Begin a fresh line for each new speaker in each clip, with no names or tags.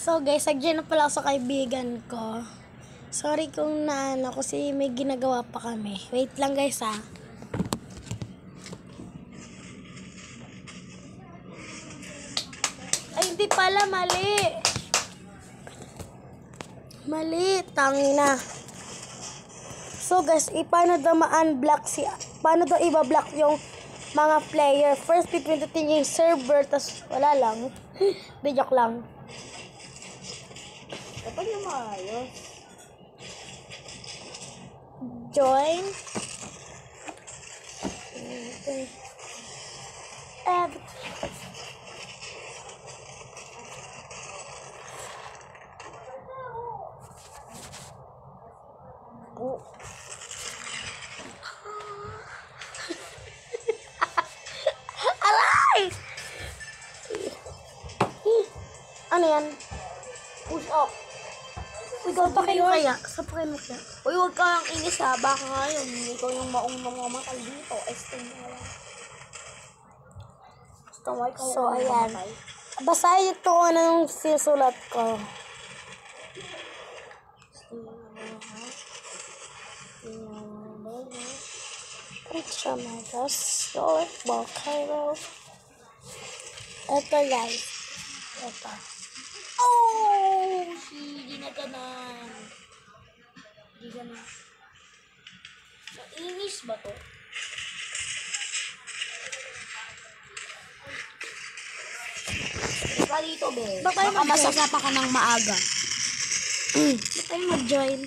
So guys, nag-join na pala ako sa kaibigan ko. Sorry kung naano kasi may ginagawa pa kami. Wait lang guys ha. Ay hindi pala, mali. Mali, tangina. So guys, paano daw ma-unblock paano daw i-block yung mga player? First, pipindutin yung server, tas wala lang. Di joke lang.
Dapat yung maayos.
Join. Okay. Oh. Aray! Ano yan?
Push up.
Ikaw pa kayo kaya? Sapakin mo kaya?
Uy, huwag kang inis ha. Baka ngayon, ikaw yung maunang mamatay dito. Estin mo lang. Gusto mo ikaw
So,
ang
ayan.
mamatay.
Basahin ito kung anong sinusulat ko. Picture short Cairo. Ito guys. Ito.
Oh! Di na ganan. Di ganan. Inis ba to? Ika dito, be.
Baka
Baka masasapa ka ng maaga.
Ba't tayo mag-join?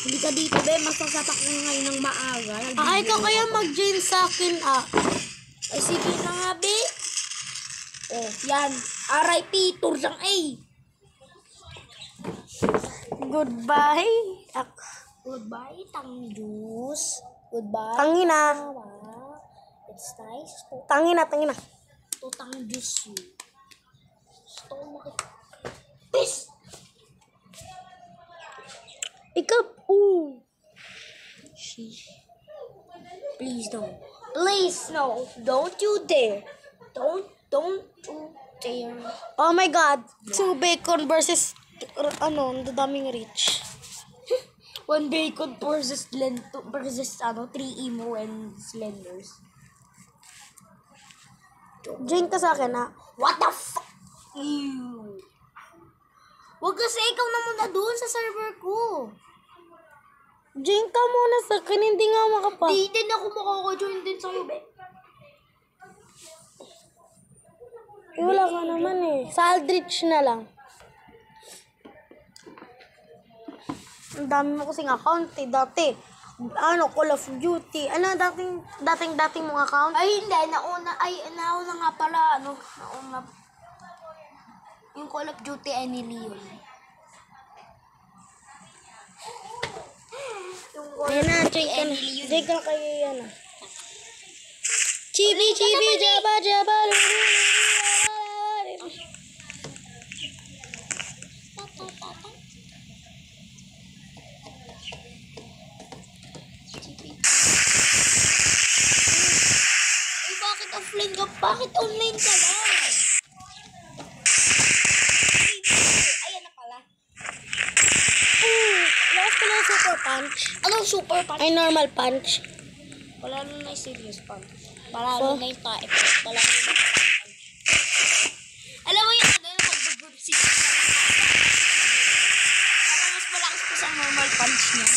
Hindi ka dito, be. Masasapa ka ngayon ng maaga.
Ikaw kaya mag-join sa akin
Ay, sige na nga, be. Oh, yan. RIP, Tursang A.
Goodbye.
Goodbye, Tang Juice. Goodbye.
Tangina.
It's nice to
Tangina.
Tang Juice you. Gusto ko Peace!
Ikaw.
Please don't. Please, no. Don't you dare. Don't you dare.
Oh my God. 2 bacon versus ang daming rich.
1 bacon versus 3 emo and slenders.
Join ka sa akin
What the fuck? Ew. Wag kasi ikaw na muna doon sa server ko.
Join ka muna sa akin. Hindi nga makapa.
Di din ako makaka-join din sa'yo, be.
Wala ka naman Sa Aldrich na lang. Ang dami mo kasing account dati. Call of Duty. Dating mong account?
Ay, hindi. Nauna nga pala, yung Call of Duty ay ni Leon.
Ayan na, join ka na. Join ka na kayo yan Chibi, jaba.
Ay, bakit offline ka? Bakit online ka lang? Ayan na pala.
Last ko ng super punch.
Anong super punch?
Ay, normal punch.
Wala na yung serious punch. Palalo na yung type. Palalo na yung punch. Alam mo yung pag-group 6 para mas malakas pa sa normal punch niya.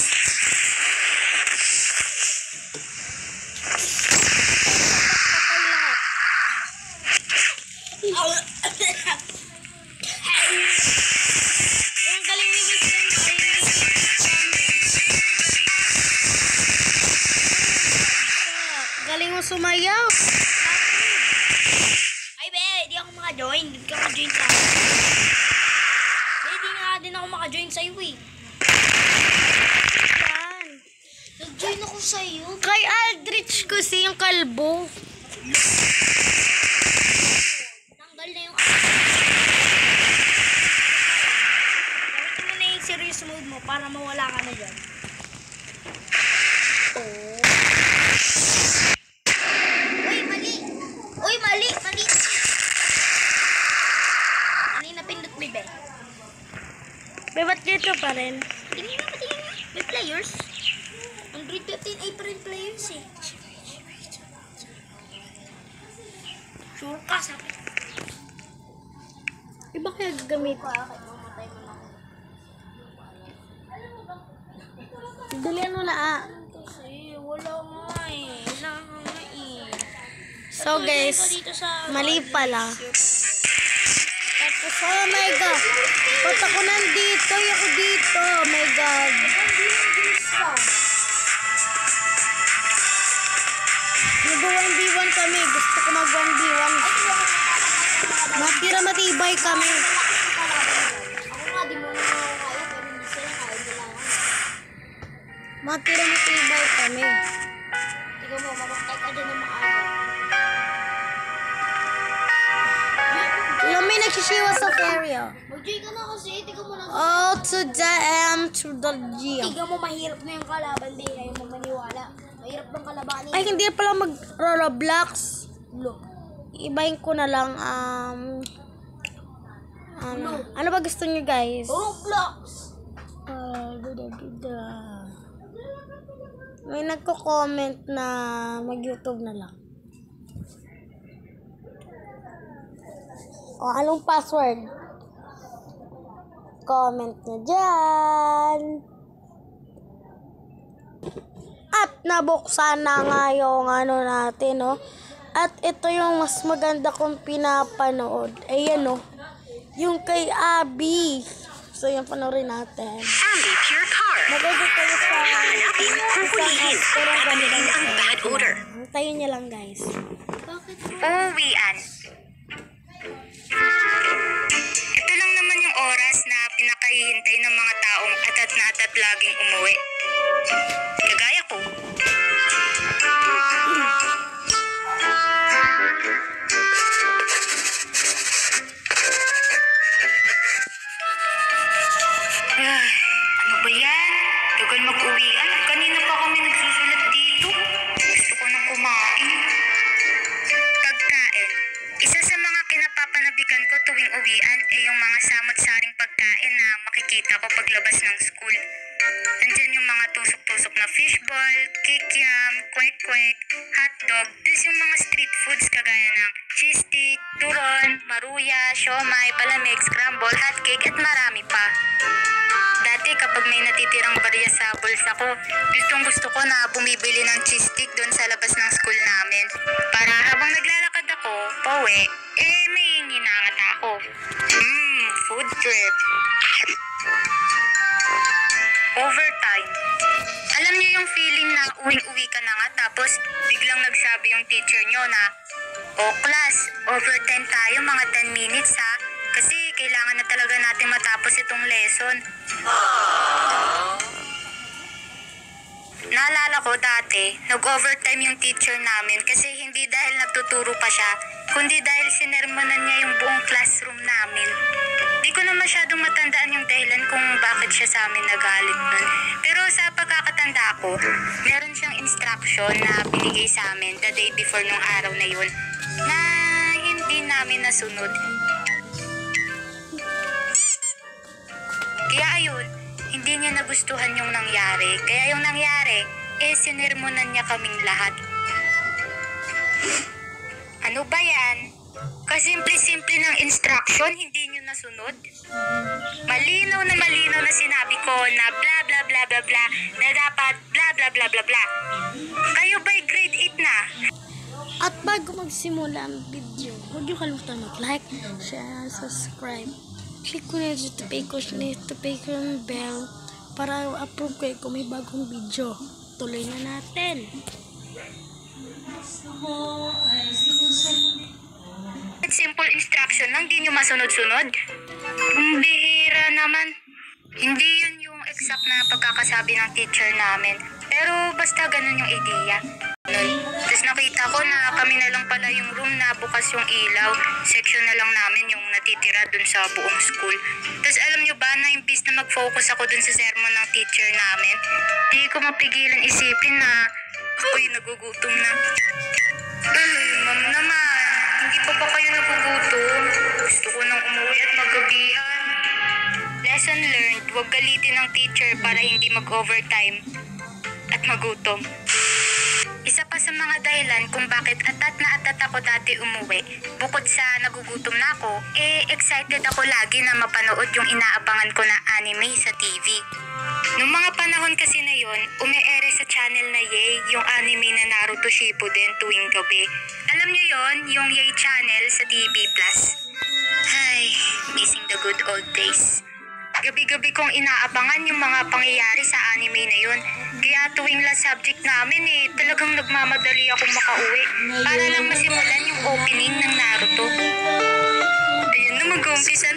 Ang galing ni galing mo sumayaw.
Ay, be, di ako maka-join. Di ka maka-join sa akin. Be, di nga din ako maka-join sa'yo, eh.
Yan.
Nag-join ako sa'yo.
Kay Aldrich kasi yung kalbo.
Tanggal na yung Gamitin mo na yung serious mode mo para mawala ka na dyan. Oh. Uy, mali! Uy, mali! Mali! Kanina
ba't ganito pa rin?
Tingin nga. May players. Android 15 ay pa rin players eh. Sure ka, sabi.
Iba kaya gagamit? Dalian mo na
Kasi wala nga eh.
So guys, mali pala. Tapos, oh my god. Ba't ako nandito? Ako dito. Oh my god. Nag-1v1 kami. Gusto ko mag-1v1. Matira matibay kami.
Ako nga, di mo na kaya, pero hindi sila kaya nila.
Matira matibay kami.
Tingnan mo, mamatay ka dyan ng maaga.
Alam mo, nagsisiwa sa area.
Mag-join ka na kasi, tingnan mo na.
Oh, to the M, to the G.
Tingnan mo, mahirap na yung kalaban din. Ayaw mo maniwala. Mahirap ng kalabanin.
Ay, hindi pala mag-Roblox.
Look.
Ibahin ko na lang, ano ba gusto niyo guys?
Roblox!
Bida. May nagko-comment na mag-YouTube na lang. O, anong password? Comment nyo dyan. At nabuksan na nga yung ano natin, no? At ito yung mas maganda kong pinapanood. Ayan, no? Yung kay Abby. So, yung panoorin natin.
Ambi Pure Car.
Maganda kayo sa
Hanapin kung hulihin at panahin ang bad odor.
Antayin niya lang, guys.
Bakit?
Uuwian. Ito lang naman yung oras na pinakahihintay ng mga taong atat na atat laging umuwi. Kagaya ko. Ay, ano ba yan? Tagal mag-uwian. Kanina pa kami nagsusulat dito. Gusto ko nang kumain. Pagkain. Isa sa mga kinapapanabikan ko tuwing uwian ay yung mga samot-saring pagkain na makikita ko paglabas ng school. Nandyan yung mga tusok-tusok na fishball, kikiam, kwek-kwek, hotdog, tapos yung mga street foods kagaya ng cheese stick, turon, maruya, siomay, palamig, scramble, hotcake at marami pa. Dati kapag may natitirang barya sa bulsa ko, gustong-gusto ko na bumibili ng cheese stick doon sa labas ng school namin. Para habang naglalakad ako, pauwi, may nginangat ako. Food trip. Overtime. Alam niyo yung feeling na uwing-uwi ka na nga tapos biglang nagsabi yung teacher nyo na, class, overtime tayo mga 10 minutes ha. Kasi kailangan na talaga natin matapos itong lesson. Naalala ko dati, nag-overtime yung teacher namin kasi hindi dahil nagtuturo pa siya, kundi dahil sinermonan niya yung buong classroom namin. Di ko na masyadong matandaan yung dahilan kung bakit siya sa amin nagalit nun. Pero sa pagkakatanda ko, meron siyang instruction na binigay sa amin the day before nung araw na yun na hindi namin nasunod. Kaya ayun, hindi niya nagustuhan yung nangyari. Kaya yung nangyari, sinermonan niya kaming lahat. Ano ba yan? Kasimple-simple ng instruction, hindi niyo nasunod? Malinaw na sinabi ko na bla bla bla bla bla na dapat bla bla bla bla bla. Kayo ba'y grade 8 na?
At bago magsimula ang video, huwag niyo kalimutan mag-like, share, and subscribe. Click ko na yung notification bell para approve kayo kung may bagong video. Tuloy na natin.
Simple instruction lang, di nyo masunod-sunod? Bihira naman. Hindi yun yung exact na pagkakasabi ng teacher namin. Pero basta ganun yung idea. Tapos nakita ko na kami na lang pala yung room na bukas yung ilaw. Section na lang namin yung natitira dun sa buong school. Tapos alam nyo ba na imbis na mag-focus ako dun sa sermon ng teacher namin, di ko mapigilan isipin na ako'y nagugutom na. Ma'am naman, hindi pa ba kayo nagugutom? Gusto ko nang umuwi at magabihan. Lesson learned, huwag galitin ng teacher para hindi mag-overtime at magutom. Isa pa sa mga dahilan kung bakit atat na atat ako dati umuwi, bukod sa nagugutom na ako, excited ako lagi na mapanood yung inaabangan ko na anime sa TV. Noong mga panahon kasi na yon, ume-ere sa channel na Yay, yung anime na Naruto Shippuden tuwing gabi. Alam niyo yon, yung Yay channel sa TV Plus. Ay, missing the good old days. Gabi-gabi kong inaabangan yung mga pangyayari sa anime na yun. Kaya tuwing last subject namin talagang nagmamadali akong makauwi para lang masimulan yung opening ng Naruto. Ayun na, mag-umpisa